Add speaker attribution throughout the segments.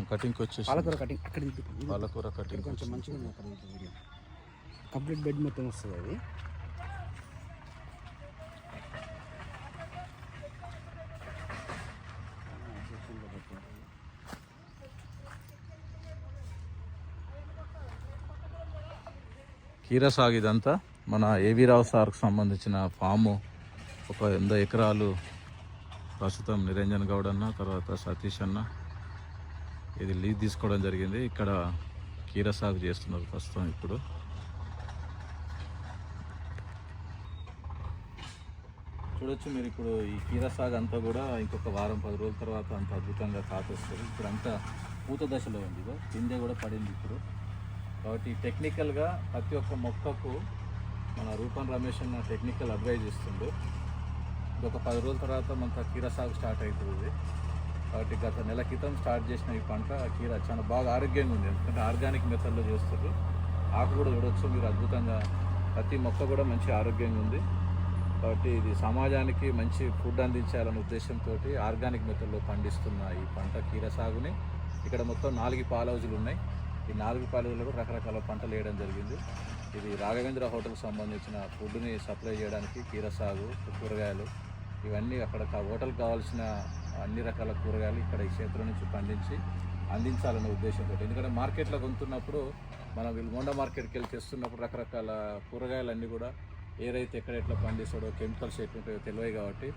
Speaker 1: కటింగ్కి వచ్చేసి
Speaker 2: పాలకూర కటింగ్ అక్కడ
Speaker 1: పాలకూర కటింగ్
Speaker 2: కొంచెం మంచిగా ఉంది. అక్కడ వీడియో కంప్లీట్ బెడ్ మొత్తం వస్తుంది అది.
Speaker 1: కీరా సాగు ఇదంతా మన ఏవి రావు సార్కు సంబంధించిన ఫాము. ఒక 100 ఎకరాలు ప్రస్తుతం నిరంజన్ గౌడ్ అన్న, తర్వాత సతీష్ అన్న ఇది లీజ్ తీసుకోవడం జరిగింది. ఇక్కడ కీరా సాగు చేస్తున్నారు ప్రస్తుతం. ఇప్పుడు చూడొచ్చు మీరు. ఇప్పుడు ఈ కీరా సాగు అంతా కూడా ఇంకొక వారం 10 రోజుల తర్వాత అంత అద్భుతంగా కాకొస్తుంది. ఇప్పుడు అంతా పూత దశలో ఉంది, కింద కూడా పడింది ఇప్పుడు. కాబట్టి టెక్నికల్గా ప్రతి ఒక్క మొక్కకు మన రూపన్ రమేష్ అన్న టెక్నికల్ అడ్వైజ్ ఇస్తుండు. ఇంకొక 10 రోజుల తర్వాత మనకు కీరా సాగు స్టార్ట్ అవుతుంది. కాబట్టి గత నెల క్రితం స్టార్ట్ చేసిన ఈ పంట కీరా చాలా బాగా ఆరోగ్యంగా ఉంది. ఎందుకంటే ఆర్గానిక్ మెథడ్లో చేస్తారు. ఆకు కూడా చూడవచ్చు మీరు అద్భుతంగా. ప్రతి మొక్క కూడా మంచి ఆరోగ్యంగా ఉంది. కాబట్టి ఇది సమాజానికి మంచి ఫుడ్ అందించాలనే ఉద్దేశంతో ఆర్గానిక్ మెథడ్లో పండిస్తున్న ఈ పంట కీరా సాగుని ఇక్కడ మొత్తం 4 పాల్ హౌజులు ఉన్నాయి. ఈ 4 పాల్ హౌజుల్లో కూడా రకరకాల పంటలు వేయడం జరిగింది. ఇది రాఘవేంద్ర హోటల్కి సంబంధించిన ఫుడ్ని సప్లై చేయడానికి కీరా సాగు, కూరగాయలు ఇవన్నీ అక్కడ హోటల్కి కావాల్సిన అన్ని రకాల కూరగాయలు ఇక్కడ ఈ క్షేత్రం నుంచి పండించి అందించాలనే ఉద్దేశంతో. ఎందుకంటే మార్కెట్లో కొంటున్నప్పుడు మనం వీళ్ళు మోండా మార్కెట్కి వెళ్ళి తెస్తున్నప్పుడు రకరకాల కూరగాయలన్నీ కూడా ఏ రైతు ఎక్కడ ఎట్లా పండిస్తాడో, కెమికల్స్ ఎట్లుంటాయో తెలియదు. కాబట్టి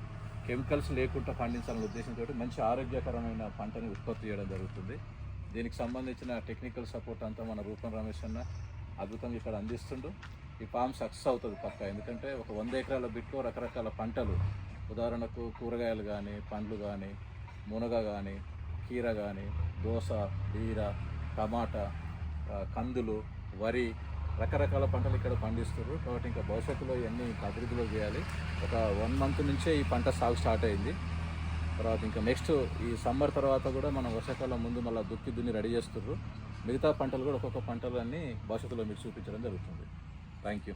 Speaker 1: కెమికల్స్ లేకుండా పండించాలనే ఉద్దేశంతో మంచి ఆరోగ్యకరమైన పంటని ఉత్పత్తి చేయడం జరుగుతుంది. దీనికి సంబంధించిన టెక్నికల్ సపోర్ట్ అంతా మన రూపన్ రమేష్ అన్న అద్భుతంగా ఇక్కడ అందిస్తుండు. ఈ ఫామ్ సక్సెస్ అవుతుంది పక్కా. ఎందుకంటే ఒక 100 ఎకరాల బిట్లో రకరకాల పంటలు, ఉదాహరణకు కూరగాయలు కానీ, పండ్లు కానీ, మునగ కానీ, కీర కానీ, దోస, బీర, టమాటా, కందులు, వరి, రకరకాల పంటలు ఇక్కడ పండిస్తారు. కాబట్టి ఇంకా భవిష్యత్తులో ఇవన్నీ అభివృద్ధిలో చేయాలి. ఒక 1 మంత్ నుంచే ఈ పంట సాగు స్టార్ట్ అయింది. తర్వాత ఇంకా నెక్స్ట్ ఈ సమ్మర్ తర్వాత కూడా మనం వర్షాకాలం ముందు మళ్ళీ దున్ని రెడీ చేస్తున్నారు. మిగతా పంటలు కూడా ఒక్కొక్క పంటలన్నీ భవిష్యత్తులో మీకు చూపించడం జరుగుతుంది. Thank you.